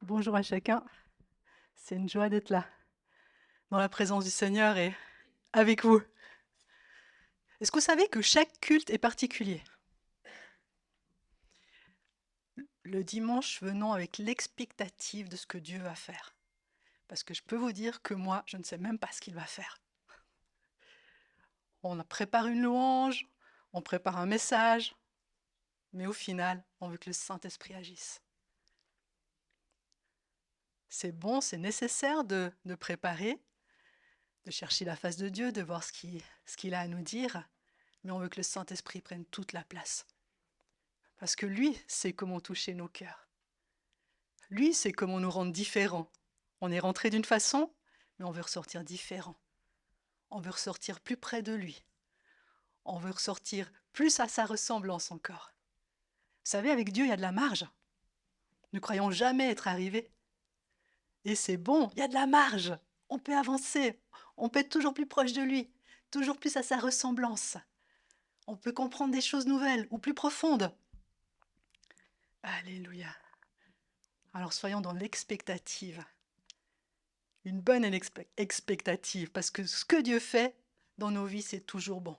Bonjour à chacun, c'est une joie d'être là, dans la présence du Seigneur et avec vous. Est-ce que vous savez que chaque culte est particulier? Le dimanche venons avec l'expectative de ce que Dieu va faire. Parce que je peux vous dire que moi, je ne sais même pas ce qu'il va faire. On prépare une louange, on prépare un message, mais au final, on veut que le Saint-Esprit agisse. C'est bon, c'est nécessaire de préparer, de chercher la face de Dieu, de voir ce qu'il a à nous dire, mais on veut que le Saint-Esprit prenne toute la place. Parce que lui sait comment toucher nos cœurs. Lui sait comment nous rendre différents. On est rentré d'une façon, mais on veut ressortir différent. On veut ressortir plus près de lui. On veut ressortir plus à sa ressemblance encore. Vous savez, avec Dieu, il y a de la marge. Ne croyons jamais être arrivés. Et c'est bon, il y a de la marge. On peut avancer. On peut être toujours plus proche de lui, toujours plus à sa ressemblance. On peut comprendre des choses nouvelles ou plus profondes. Alléluia. Alors soyons dans l'expectative. Une bonne expectative, parce que ce que Dieu fait dans nos vies, c'est toujours bon.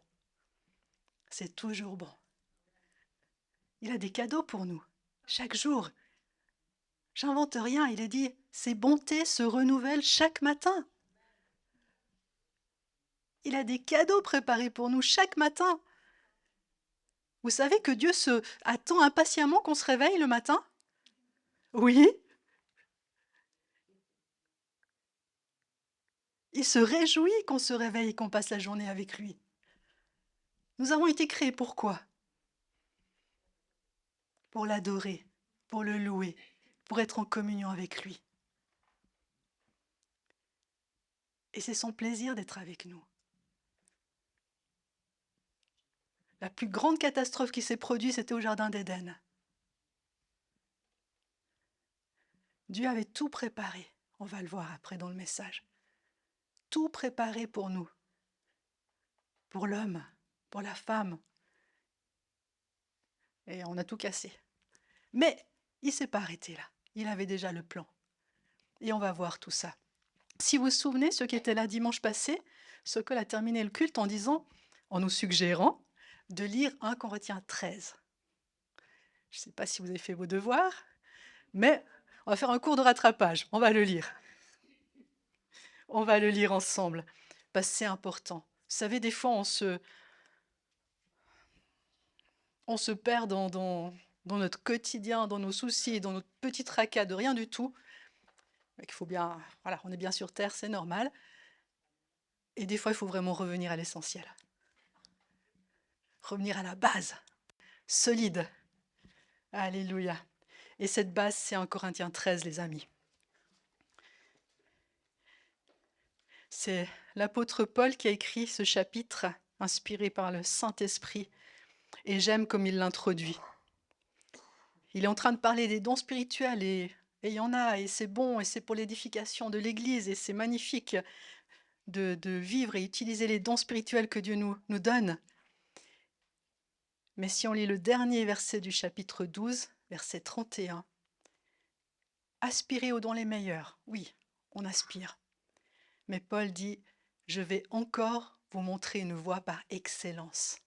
C'est toujours bon. Il a des cadeaux pour nous, chaque jour. J'invente rien, il est dit, ses bontés se renouvellent chaque matin. Il a des cadeaux préparés pour nous chaque matin. Vous savez que Dieu attend impatiemment qu'on se réveille le matin? Oui, il se réjouit qu'on se réveille et qu'on passe la journée avec lui. Nous avons été créés pour quoi? Pour l'adorer, pour le louer, pour être en communion avec lui. Et c'est son plaisir d'être avec nous. La plus grande catastrophe qui s'est produite, c'était au Jardin d'Éden. Dieu avait tout préparé, on va le voir après dans le message. Tout préparé pour nous, pour l'homme, pour la femme. Et on a tout cassé. Mais il ne s'est pas arrêté là, il avait déjà le plan. Et on va voir tout ça. Si vous vous souvenez, ceux qui étaient là dimanche passé, Sokol a terminé le culte en disant, en nous suggérant, de lire 1 Corinthiens 13. Je ne sais pas si vous avez fait vos devoirs, mais on va faire un cours de rattrapage, on va le lire. On va le lire ensemble, parce que c'est important. Vous savez, des fois, on se perd dans notre quotidien, dans nos soucis, dans notre petit tracas de rien du tout. Mais qu'il faut bien, voilà, on est bien sur Terre, c'est normal. Et des fois, il faut vraiment revenir à l'essentiel. Revenir à la base, solide. Alléluia. Et cette base, c'est 1 Corinthiens 13, les amis. C'est l'apôtre Paul qui a écrit ce chapitre, inspiré par le Saint-Esprit. Et j'aime comme il l'introduit. Il est en train de parler des dons spirituels et il y en a, et c'est bon, et c'est pour l'édification de l'Église, et c'est magnifique de vivre et utiliser les dons spirituels que Dieu nous donne. Mais si on lit le dernier verset du chapitre 12, verset 31, aspirez aux dons les meilleurs. Oui, on aspire. Mais Paul dit, je vais encore vous montrer une voie par excellence.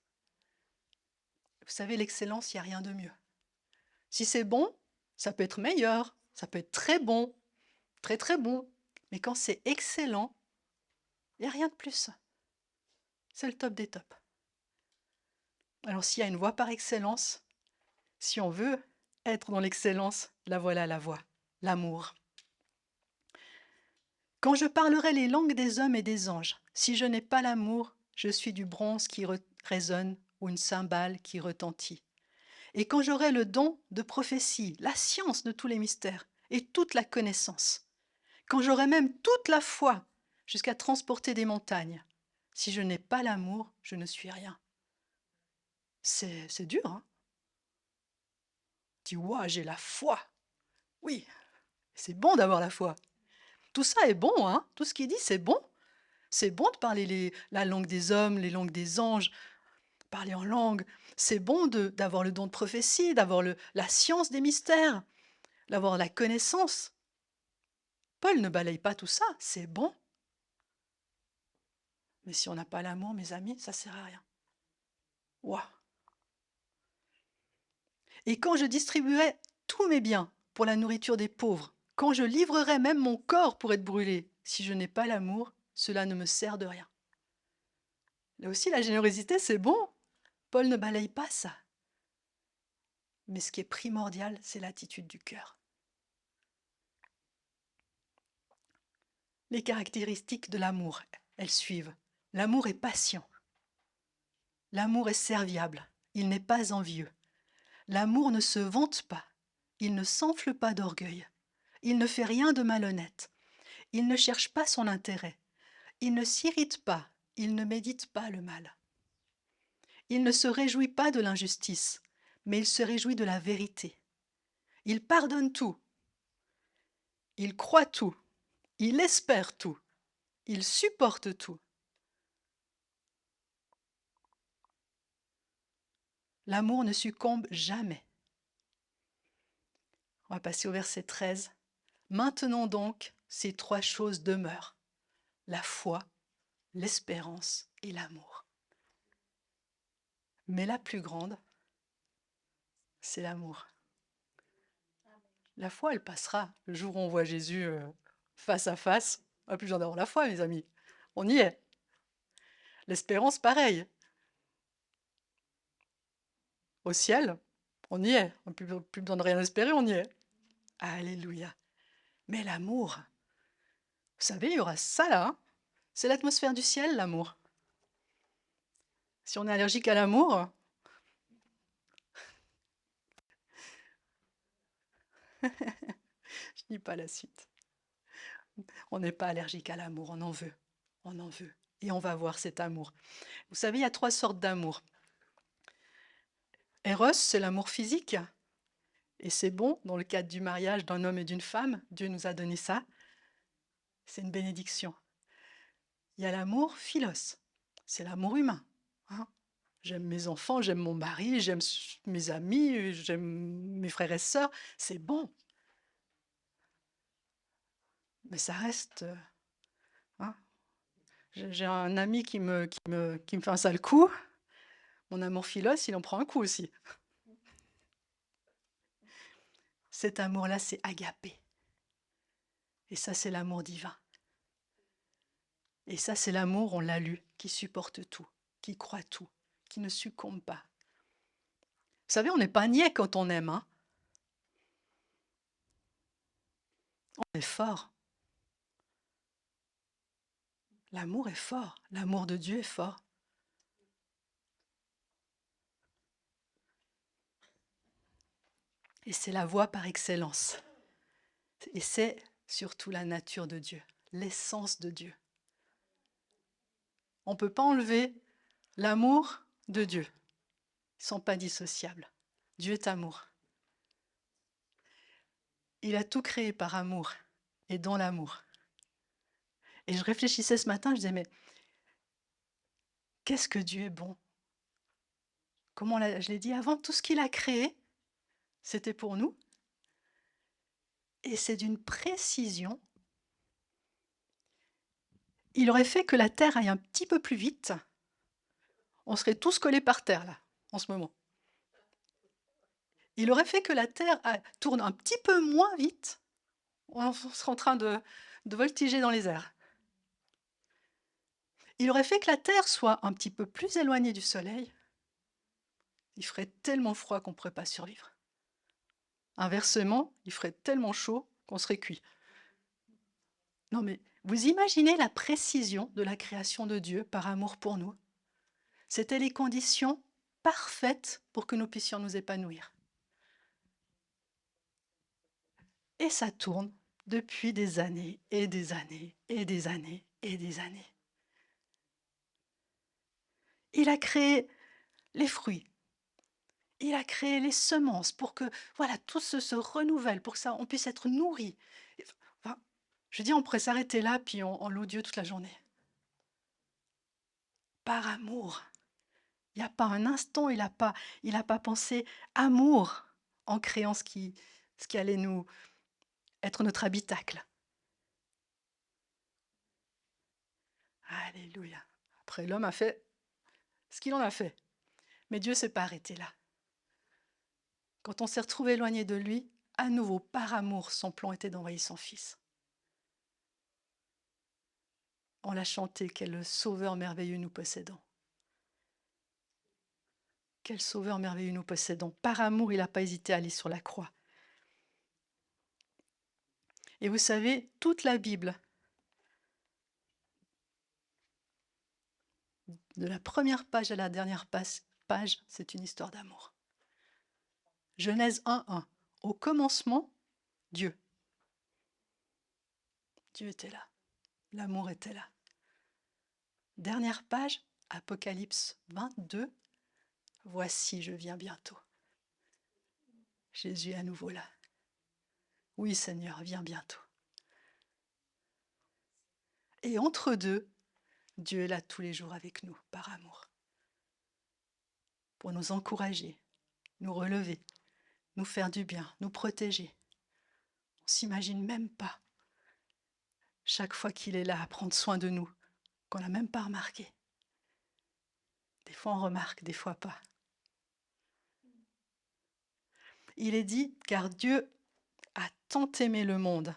Vous savez, l'excellence, il n'y a rien de mieux. Si c'est bon, ça peut être meilleur, ça peut être très bon, très très bon. Mais quand c'est excellent, il n'y a rien de plus. C'est le top des tops. Alors s'il y a une voie par excellence, si on veut être dans l'excellence, la voilà la voie, l'amour. Quand je parlerai les langues des hommes et des anges, si je n'ai pas l'amour, je suis du bronze qui résonne ou une cymbale qui retentit. Et quand j'aurai le don de prophétie, la science de tous les mystères et toute la connaissance, quand j'aurai même toute la foi jusqu'à transporter des montagnes, si je n'ai pas l'amour, je ne suis rien. C'est dur, hein? Tu dis, ouah, j'ai la foi. Oui, c'est bon d'avoir la foi. Tout ça est bon, hein? Tout ce qu'il dit, c'est bon. C'est bon de parler la langue des hommes, les langues des anges, parler en langue. C'est bon d'avoir le don de prophétie, d'avoir la science des mystères, d'avoir la connaissance. Paul ne balaye pas tout ça, c'est bon. Mais si on n'a pas l'amour, mes amis, ça ne sert à rien. Waouh! Et quand je distribuerai tous mes biens pour la nourriture des pauvres, quand je livrerai même mon corps pour être brûlé, si je n'ai pas l'amour, cela ne me sert de rien. Là aussi, la générosité, c'est bon. Paul ne balaye pas ça. Mais ce qui est primordial, c'est l'attitude du cœur. Les caractéristiques de l'amour, elles suivent. L'amour est patient. L'amour est serviable. Il n'est pas envieux. L'amour ne se vante pas. Il ne s'enfle pas d'orgueil. Il ne fait rien de malhonnête. Il ne cherche pas son intérêt. Il ne s'irrite pas. Il ne médite pas le mal. Il ne se réjouit pas de l'injustice, mais il se réjouit de la vérité. Il pardonne tout. Il croit tout. Il espère tout. Il supporte tout. L'amour ne succombe jamais. On va passer au verset 13. Maintenant donc, ces trois choses demeurent. La foi, l'espérance et l'amour. Mais la plus grande, c'est l'amour. La foi, elle passera. Le jour où on voit Jésus face à face, on n'a plus besoin d'avoir la foi, mes amis. On y est. L'espérance, pareil. Au ciel, on y est. On n'a plus besoin de rien espérer, on y est. Alléluia. Mais l'amour, vous savez, il y aura ça là. Hein, c'est l'atmosphère du ciel, l'amour. Si on est allergique à l'amour, je dis pas la suite. On n'est pas allergique à l'amour, on en veut. On en veut. Et on va voir cet amour. Vous savez, il y a trois sortes d'amour. Eros, c'est l'amour physique. Et c'est bon, dans le cadre du mariage d'un homme et d'une femme, Dieu nous a donné ça. C'est une bénédiction. Il y a l'amour philos, c'est l'amour humain. Hein, j'aime mes enfants, j'aime mon mari, j'aime mes amis, j'aime mes frères et sœurs. C'est bon. Mais ça reste... hein, j'ai un ami qui me fait un sale coup. Mon amour philos, il en prend un coup aussi. Cet amour-là, c'est agapé. Et ça, c'est l'amour divin. Et ça, c'est l'amour, on l'a lu, qui supporte tout, qui croit tout, qui ne succombe pas. Vous savez, on n'est pas niais quand on aime. Hein, on est fort. L'amour est fort. L'amour de Dieu est fort. Et c'est la voie par excellence. Et c'est surtout la nature de Dieu, l'essence de Dieu. On ne peut pas enlever l'amour de Dieu. Ils ne sont pas dissociables. Dieu est amour. Il a tout créé par amour et dans l'amour. Et je réfléchissais ce matin, je disais, mais qu'est-ce que Dieu est bon? Comment je l'ai dit avant, tout ce qu'il a créé, c'était pour nous. Et c'est d'une précision. Il aurait fait que la Terre aille un petit peu plus vite. On serait tous collés par terre, là, en ce moment. Il aurait fait que la Terre tourne un petit peu moins vite. On serait en train de voltiger dans les airs. Il aurait fait que la Terre soit un petit peu plus éloignée du Soleil. Il ferait tellement froid qu'on ne pourrait pas survivre. Inversement, il ferait tellement chaud qu'on serait cuit. Non mais, vous imaginez la précision de la création de Dieu par amour pour nous? C'était les conditions parfaites pour que nous puissions nous épanouir. Et ça tourne depuis des années et des années et des années et des années. Il a créé les fruits. Il a créé les semences pour que voilà, tout se renouvelle, pour que ça, on puisse être nourri. Enfin, je dis, on pourrait s'arrêter là, puis on loue Dieu toute la journée. Par amour. Il n'y a pas un instant, il n'a pas pensé amour en créant ce qui allait nous être notre habitacle. Alléluia. Après, l'homme a fait ce qu'il en a fait. Mais Dieu ne s'est pas arrêté là. Quand on s'est retrouvé éloigné de lui, à nouveau, par amour, son plan était d'envoyer son Fils. On l'a chanté, quel sauveur merveilleux nous possédons. Quel sauveur merveilleux nous possédons. Par amour, il n'a pas hésité à aller sur la croix. Et vous savez, toute la Bible, de la première page à la dernière page, c'est une histoire d'amour. Genèse 1:1. Au commencement, Dieu. Dieu était là. L'amour était là. Dernière page, Apocalypse 22. Voici, je viens bientôt. Jésus est à nouveau là. Oui, Seigneur, viens bientôt. Et entre deux, Dieu est là tous les jours avec nous, par amour. Pour nous encourager, nous relever, nous faire du bien, nous protéger. On ne s'imagine même pas, chaque fois qu'il est là à prendre soin de nous, qu'on n'a même pas remarqué. Des fois on remarque, des fois pas. Il est dit, car Dieu a tant aimé le monde,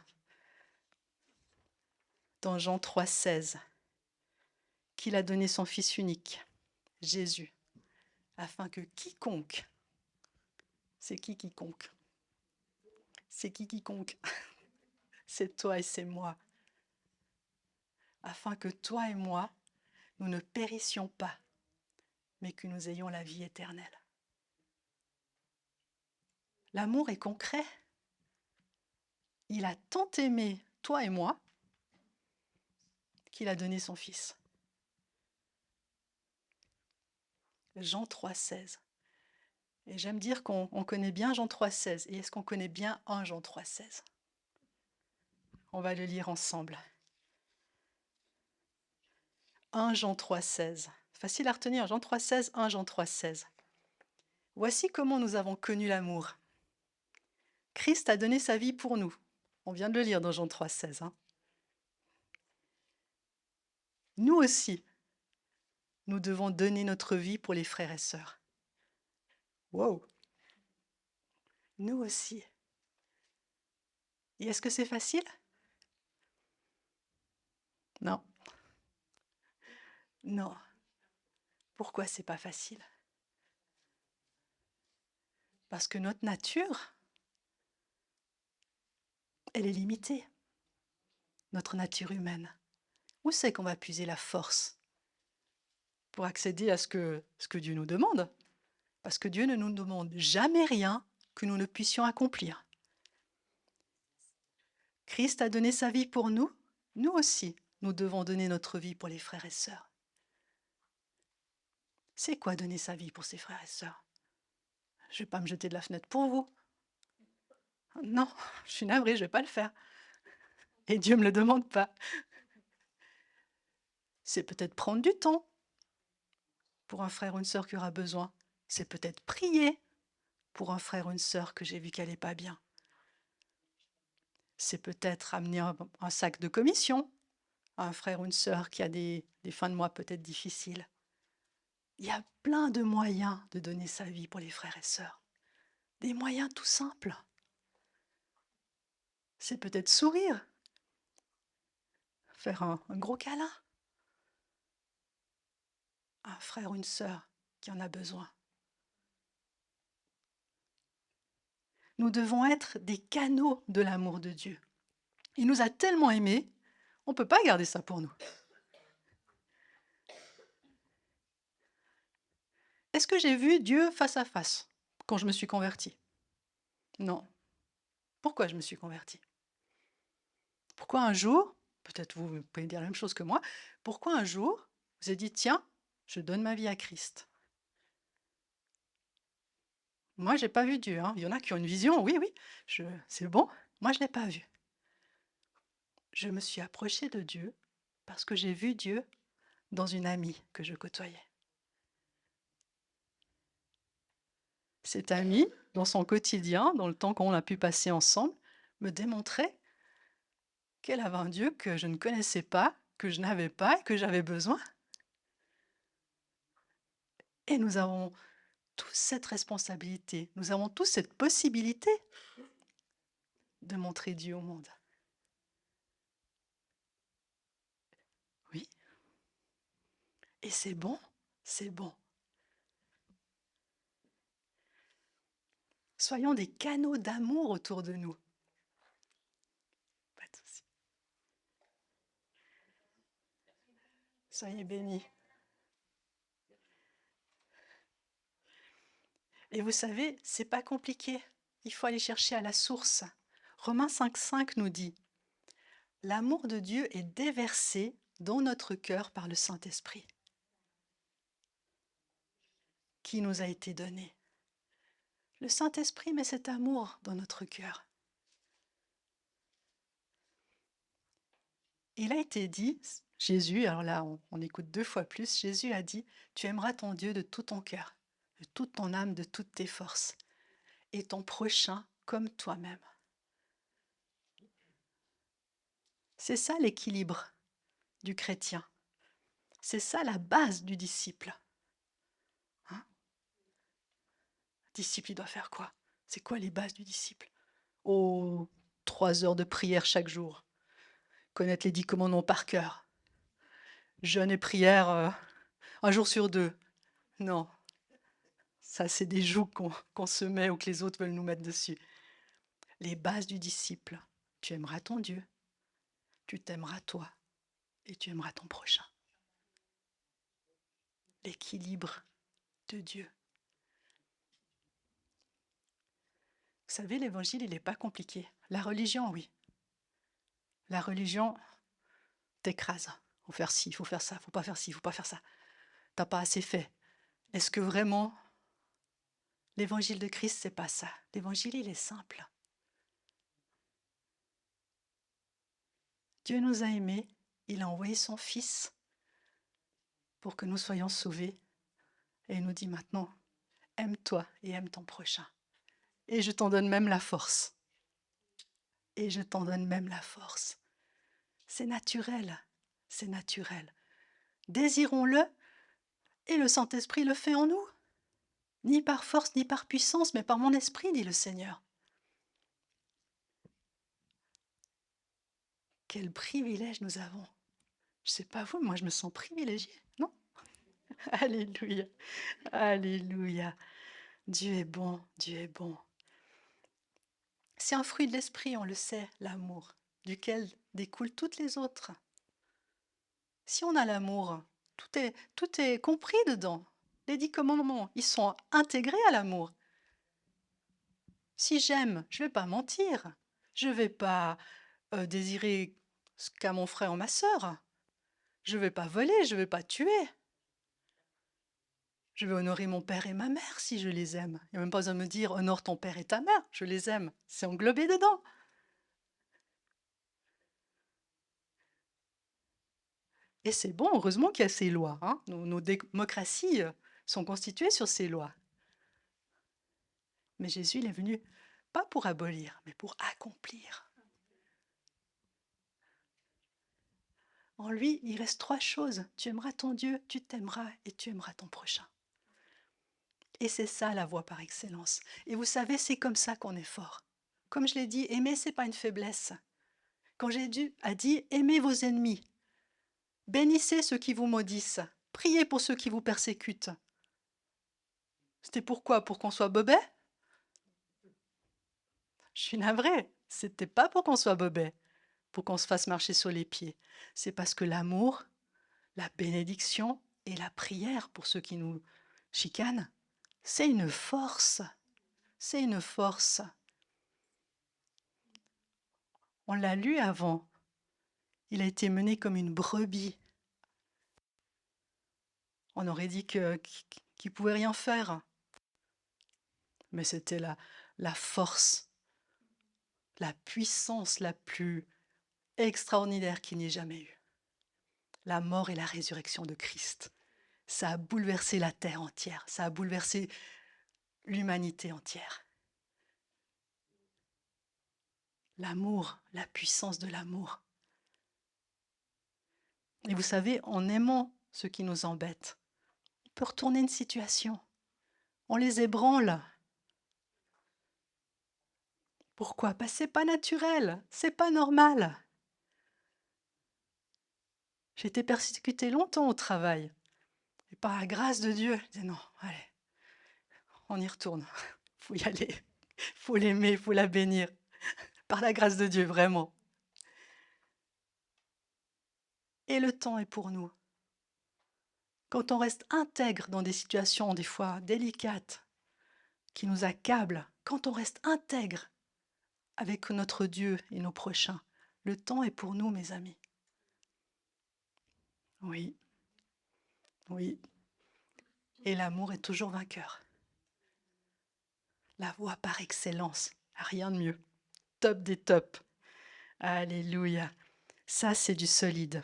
dans Jean 3,16, qu'il a donné son Fils unique, Jésus, afin que quiconque, c'est qui quiconque? C'est qui quiconque? C'est toi et c'est moi. Afin que toi et moi, nous ne périssions pas, mais que nous ayons la vie éternelle. L'amour est concret. Il a tant aimé toi et moi qu'il a donné son Fils. Jean 3,16. Et j'aime dire qu'on connaît bien Jean 3,16. Et est-ce qu'on connaît bien 1 Jean 3,16? On va le lire ensemble. 1 Jean 3,16. Facile à retenir, Jean 3,16, 1 Jean 3,16. Voici comment nous avons connu l'amour. Christ a donné sa vie pour nous. On vient de le lire dans Jean 3,16. Nous aussi, nous devons donner notre vie pour les frères et sœurs. Wow! Nous aussi. Et est-ce que c'est facile? Non. Non. Pourquoi c'est pas facile? Parce que notre nature, elle est limitée. Notre nature humaine. Où c'est qu'on va puiser la force pour accéder à ce que Dieu nous demande? Parce que Dieu ne nous demande jamais rien que nous ne puissions accomplir. Christ a donné sa vie pour nous, nous aussi, nous devons donner notre vie pour les frères et sœurs. C'est quoi donner sa vie pour ses frères et sœurs? Je ne vais pas me jeter de la fenêtre pour vous. Non, je suis navrée, je ne vais pas le faire. Et Dieu ne me le demande pas. C'est peut-être prendre du temps pour un frère ou une sœur qui aura besoin. C'est peut-être prier pour un frère ou une sœur que j'ai vu qu'elle n'est pas bien. C'est peut-être amener un sac de commission à un frère ou une sœur qui a des fins de mois peut-être difficiles. Il y a plein de moyens de donner sa vie pour les frères et sœurs. Des moyens tout simples. C'est peut-être sourire, faire un gros câlin à un frère ou une sœur qui en a besoin. Nous devons être des canaux de l'amour de Dieu. Il nous a tellement aimés, on ne peut pas garder ça pour nous. Est-ce que j'ai vu Dieu face à face quand je me suis convertie? Non. Pourquoi je me suis convertie? Pourquoi un jour, peut-être vous pouvez dire la même chose que moi, pourquoi un jour vous avez dit, tiens, je donne ma vie à Christ? Moi, je n'ai pas vu Dieu. Il y en a qui ont une vision, oui, c'est bon. Moi, je ne l'ai pas vu. Je me suis approchée de Dieu parce que j'ai vu Dieu dans une amie que je côtoyais. Cette amie, dans son quotidien, dans le temps qu'on a pu passer ensemble, me démontrait qu'elle avait un Dieu que je ne connaissais pas, que je n'avais pas et que j'avais besoin. Et nous avons tous cette responsabilité, nous avons tous cette possibilité de montrer Dieu au monde. Oui, et c'est bon, c'est bon. Soyons des canaux d'amour autour de nous. Pas de souci. Soyez bénis. Et vous savez, c'est pas compliqué. Il faut aller chercher à la source. Romains 5,5 nous dit: l'amour de Dieu est déversé dans notre cœur par le Saint-Esprit qui nous a été donné. Le Saint-Esprit met cet amour dans notre cœur. Il a été dit, Jésus, alors là on écoute 2 fois plus, Jésus a dit: tu aimeras ton Dieu de tout ton cœur, de toute ton âme, de toutes tes forces, et ton prochain comme toi-même. C'est ça l'équilibre du chrétien. C'est ça la base du disciple. Hein? Le disciple, il doit faire quoi? C'est quoi les bases du disciple? Oh, 3 heures de prière chaque jour. Connaître les 10 commandements par cœur. Jeûne et prière 1 jour sur 2. Non, ça c'est des jougs qu'on se met ou que les autres veulent nous mettre dessus. Les bases du disciple. Tu aimeras ton Dieu, tu t'aimeras toi et tu aimeras ton prochain. L'équilibre de Dieu. Vous savez, l'évangile, il n'est pas compliqué. La religion, oui. La religion t'écrase. Il faut faire ci, il faut faire ça, il ne faut pas faire ci, il ne faut pas faire ça. Tu n'as pas assez fait. Est-ce que vraiment l'évangile de Christ, c'est pas ça? L'évangile, il est simple. Dieu nous a aimés, il a envoyé son Fils pour que nous soyons sauvés. Et il nous dit maintenant, aime-toi et aime ton prochain. Et je t'en donne même la force. Et je t'en donne même la force. C'est naturel, c'est naturel. Désirons-le et le Saint-Esprit le fait en nous. Ni par force, ni par puissance, mais par mon esprit, dit le Seigneur. Quel privilège nous avons. Je ne sais pas vous, moi je me sens privilégiée, non? Alléluia, alléluia. Dieu est bon, Dieu est bon. C'est un fruit de l'esprit, on le sait, l'amour, duquel découlent toutes les autres. Si on a l'amour, tout est compris dedans. Les 10 commandements, ils sont intégrés à l'amour. Si j'aime, je ne vais pas mentir. Je ne vais pas désirer ce qu'a mon frère ou ma sœur. Je ne vais pas voler, je ne vais pas tuer. Je vais honorer mon père et ma mère si je les aime. Il n'y a même pas besoin de me dire honore ton père et ta mère, je les aime. C'est englobé dedans. Et c'est bon, heureusement qu'il y a ces lois. Hein. Nos démocraties sont constituées sur ces lois. Mais Jésus, il est venu pas pour abolir, mais pour accomplir. En lui, il reste 3 choses. Tu aimeras ton Dieu, tu t'aimeras et tu aimeras ton prochain. Et c'est ça la voie par excellence. Et vous savez, c'est comme ça qu'on est fort. Comme je l'ai dit, aimer, ce n'est pas une faiblesse. Quand Jésus a dit, aimez vos ennemis, bénissez ceux qui vous maudissent, priez pour ceux qui vous persécutent. C'était pourquoi? Pour qu'on soit bobet? Je suis navrée. C'était pas pour qu'on soit bobet, pour qu'on se fasse marcher sur les pieds. C'est parce que l'amour, la bénédiction et la prière pour ceux qui nous chicanent, c'est une force. C'est une force. On l'a lu avant. Il a été mené comme une brebis. On aurait dit qu'il ne pouvait rien faire. Mais c'était la force, la puissance la plus extraordinaire qu'il n'y ait jamais eu. La mort et la résurrection de Christ. Ça a bouleversé la terre entière. Ça a bouleversé l'humanité entière. L'amour, la puissance de l'amour. Et vous savez, en aimant ceux qui nous embêtent, on peut retourner une situation. On les ébranle. Pourquoi? Parce que c'est pas naturel, c'est pas normal. J'ai été persécutée longtemps au travail. Et par la grâce de Dieu, je disais non, allez, on y retourne. Faut y aller. Faut l'aimer, faut la bénir. Par la grâce de Dieu, vraiment. Et le temps est pour nous. Quand on reste intègre dans des situations des fois délicates, qui nous accablent, quand on reste intègre avec notre Dieu et nos prochains, le temps est pour nous, mes amis. Oui, oui. Et l'amour est toujours vainqueur. La voie par excellence, rien de mieux. Top des tops. Alléluia. Ça, c'est du solide.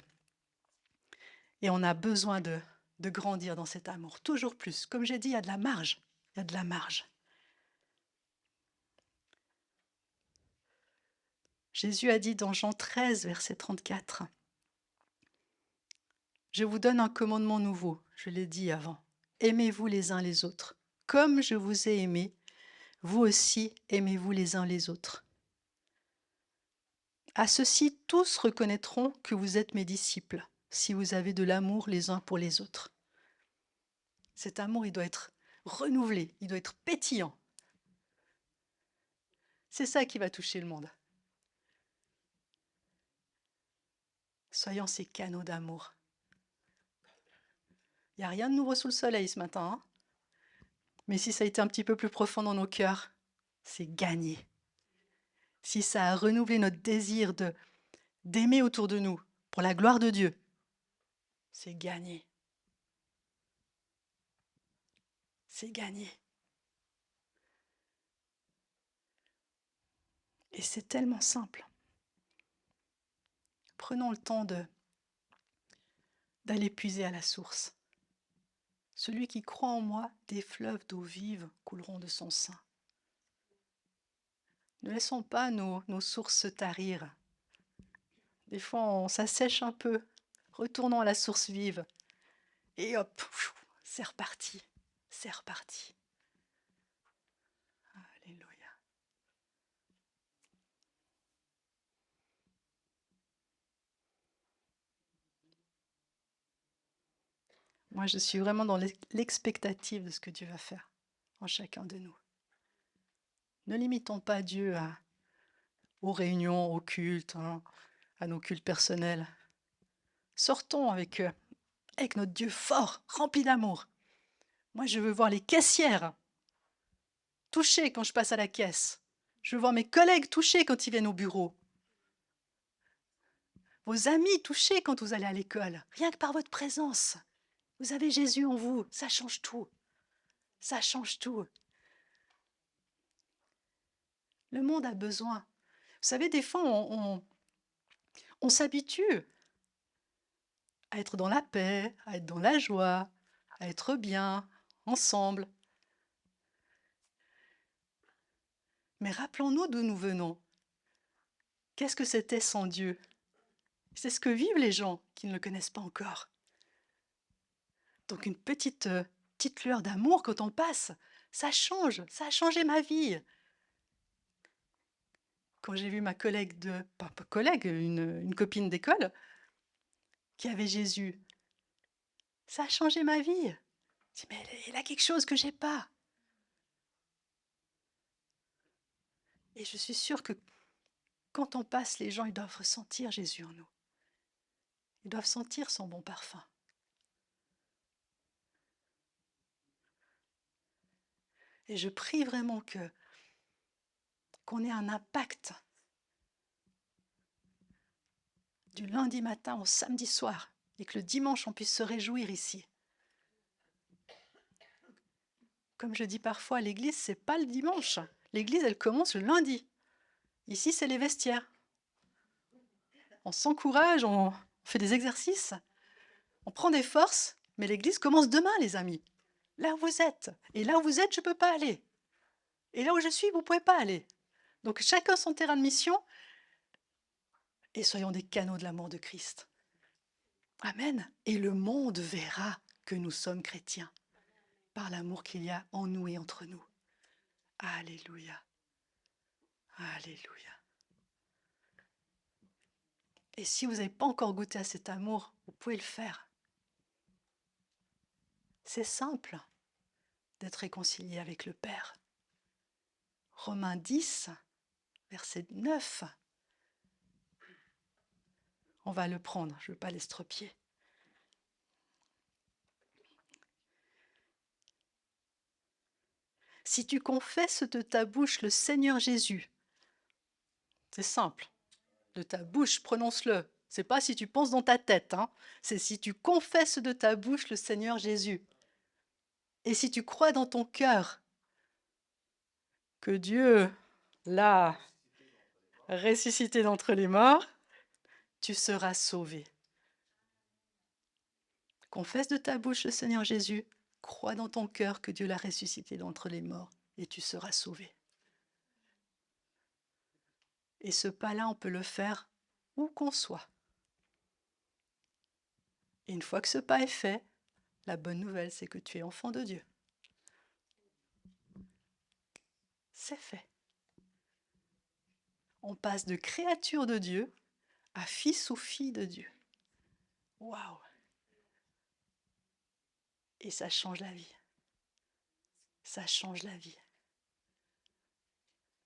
Et on a besoin de grandir dans cet amour, toujours plus. Comme j'ai dit, il y a de la marge. Il y a de la marge. Jésus a dit dans Jean 13, verset 34, « Je vous donne un commandement nouveau, je l'ai dit avant. Aimez-vous les uns les autres. Comme je vous ai aimé, vous aussi aimez-vous les uns les autres. À ceci, tous reconnaîtront que vous êtes mes disciples, si vous avez de l'amour les uns pour les autres. » Cet amour, il doit être renouvelé, il doit être pétillant. C'est ça qui va toucher le monde. Soyons ces canaux d'amour. Il n'y a rien de nouveau sous le soleil ce matin, hein, mais si ça a été un petit peu plus profond dans nos cœurs, c'est gagné. Si ça a renouvelé notre désir d'aimer autour de nous, pour la gloire de Dieu, c'est gagné. C'est gagné. Et c'est tellement simple. Prenons le temps d'aller puiser à la source. Celui qui croit en moi, des fleuves d'eau vive couleront de son sein. Ne laissons pas nos sources se tarir. Des fois, on s'assèche un peu. Retournons à la source vive. Et hop, c'est reparti. C'est reparti. Alléluia. Moi, je suis vraiment dans l'expectative de ce que Dieu va faire en chacun de nous. Ne limitons pas Dieu aux réunions, aux cultes, hein, à nos cultes personnels. Sortons avec notre Dieu fort, rempli d'amour. Moi, je veux voir les caissières toucher quand je passe à la caisse. Je veux voir mes collègues toucher quand ils viennent au bureau. Vos amis toucher quand vous allez à l'école. Rien que par votre présence. Vous avez Jésus en vous. Ça change tout. Ça change tout. Le monde a besoin. Vous savez, des fois, on s'habitue à être dans la paix, à être dans la joie, à être bien, ensemble. Mais rappelons-nous d'où nous venons. Qu'est-ce que c'était sans Dieu? C'est ce que vivent les gens qui ne le connaissent pas encore. Donc une petite lueur d'amour quand on passe, ça change, ça a changé ma vie. Quand j'ai vu ma collègue pas collègue, une copine d'école, qui avait Jésus, ça a changé ma vie. Je dis, mais elle a quelque chose que j'ai pas. Et je suis sûre que quand on passe, les gens, ils doivent ressentir Jésus en nous. Ils doivent sentir son bon parfum. Et je prie vraiment qu'on ait un impact du lundi matin au samedi soir et que le dimanche, on puisse se réjouir ici. Comme je dis parfois, l'église, c'est pas le dimanche. L'église, elle commence le lundi. Ici, c'est les vestiaires. On s'encourage, on fait des exercices, on prend des forces, mais l'église commence demain, les amis. Là où vous êtes. Et là où vous êtes, je ne peux pas aller. Et là où je suis, vous ne pouvez pas aller. Donc chacun son terrain de mission, et soyons des canaux de l'amour de Christ. Amen. Et le monde verra que nous sommes chrétiens par l'amour qu'il y a en nous et entre nous. Alléluia. Alléluia. Et si vous n'avez pas encore goûté à cet amour, vous pouvez le faire. C'est simple d'être réconcilié avec le Père. Romains 10, verset 9. On va le prendre, je ne veux pas l'estropier. Si tu confesses de ta bouche le Seigneur Jésus, c'est simple, de ta bouche, prononce-le. C'est pas si tu penses dans ta tête, hein. C'est si tu confesses de ta bouche le Seigneur Jésus. Et si tu crois dans ton cœur que Dieu l'a ressuscité d'entre les morts, tu seras sauvé. Confesse de ta bouche le Seigneur Jésus, crois dans ton cœur que Dieu l'a ressuscité d'entre les morts et tu seras sauvé. Et ce pas-là, on peut le faire où qu'on soit. Et une fois que ce pas est fait, la bonne nouvelle, c'est que tu es enfant de Dieu. C'est fait. On passe de créature de Dieu à fils ou fille de Dieu. Waouh! Et ça change la vie. Ça change la vie.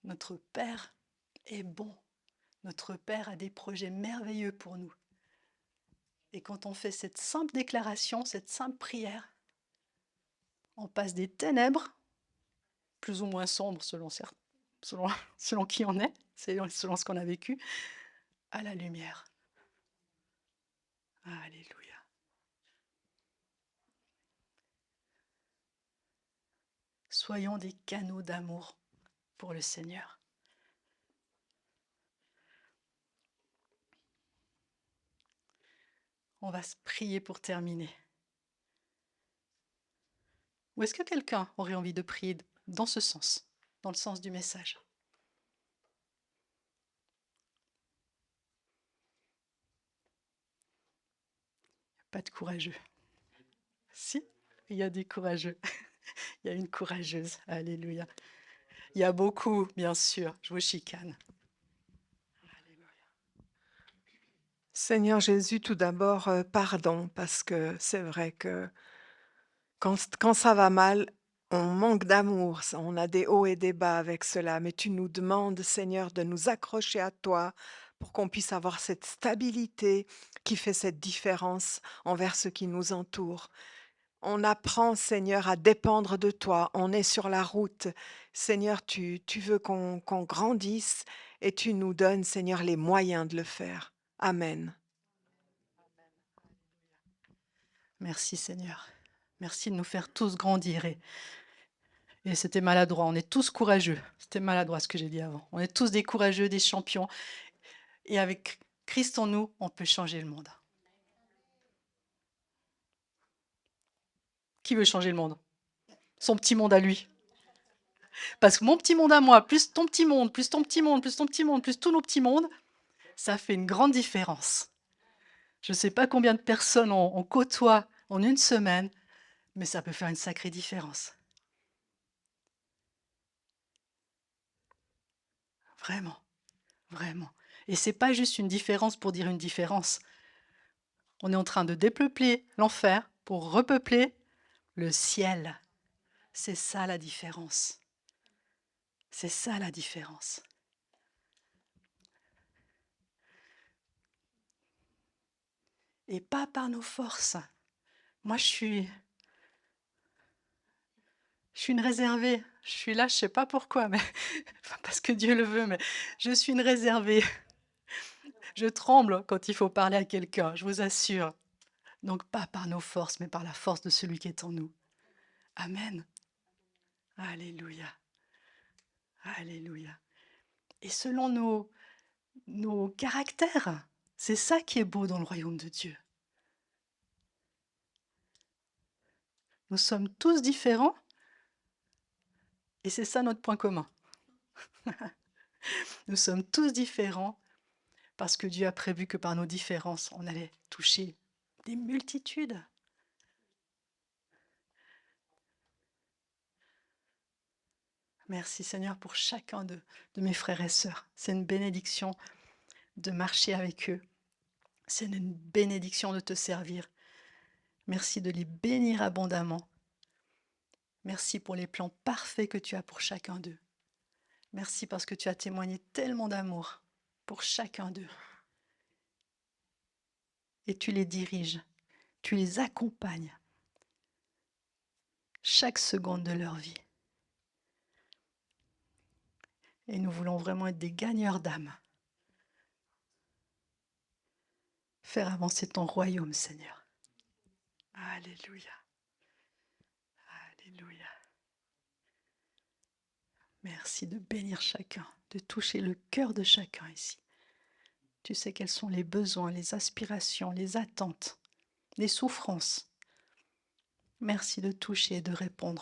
Notre Père est bon. Notre Père a des projets merveilleux pour nous. Et quand on fait cette simple déclaration, cette simple prière, on passe des ténèbres, plus ou moins sombres selon qui on est, selon ce qu'on a vécu, à la lumière. Alléluia. Soyons des canaux d'amour pour le Seigneur. On va se prier pour terminer. Ou est-ce que quelqu'un aurait envie de prier dans ce sens, dans le sens du message? Pas de courageux. Si, il y a des courageux. Il y a une courageuse. Alléluia. Il y a beaucoup, bien sûr. Je vous chicane. Seigneur Jésus, tout d'abord, pardon, parce que c'est vrai que quand ça va mal, on manque d'amour, on a des hauts et des bas avec cela, mais tu nous demandes, Seigneur, de nous accrocher à toi pour qu'on puisse avoir cette stabilité qui fait cette différence envers ceux qui nous entourent. On apprend, Seigneur, à dépendre de toi. On est sur la route. Seigneur, tu veux qu'on grandisse et tu nous donnes, Seigneur, les moyens de le faire. Amen. Merci Seigneur. Merci de nous faire tous grandir. Et c'était maladroit. On est tous courageux. C'était maladroit ce que j'ai dit avant. On est tous des courageux, des champions. Et avec Christ en nous, on peut changer le monde. Qui veut changer le monde? Son petit monde à lui. Parce que mon petit monde à moi, plus ton petit monde, plus ton petit monde, plus ton petit monde, plus tous nos petits mondes, ça fait une grande différence. Je ne sais pas combien de personnes on côtoie en une semaine, mais ça peut faire une sacrée différence. Vraiment, vraiment. Et c'est pas juste une différence pour dire une différence. On est en train de dépeupler l'enfer pour repeupler le ciel. C'est ça la différence. C'est ça la différence. Et pas par nos forces. Moi, je suis une réservée. Je suis là, je ne sais pas pourquoi, mais parce que Dieu le veut, mais je suis une réservée. Je tremble quand il faut parler à quelqu'un, je vous assure. Donc pas par nos forces, mais par la force de celui qui est en nous. Amen. Alléluia. Alléluia. Et selon nos caractères, c'est ça qui est beau dans le royaume de Dieu. Nous sommes tous différents et c'est ça notre point commun. Nous sommes tous différents parce que Dieu a prévu que par nos différences, on allait toucher des multitudes. Merci Seigneur pour chacun de mes frères et sœurs. C'est une bénédiction de marcher avec eux. C'est une bénédiction de te servir. Merci de les bénir abondamment. Merci pour les plans parfaits que tu as pour chacun d'eux. Merci parce que tu as témoigné tellement d'amour pour chacun d'eux. Et tu les diriges, tu les accompagnes chaque seconde de leur vie. Et nous voulons vraiment être des gagneurs d'âme. Faire avancer ton royaume, Seigneur. Alléluia. Alléluia. Merci de bénir chacun, de toucher le cœur de chacun ici. Tu sais quels sont les besoins, les aspirations, les attentes, les souffrances. Merci de toucher et de répondre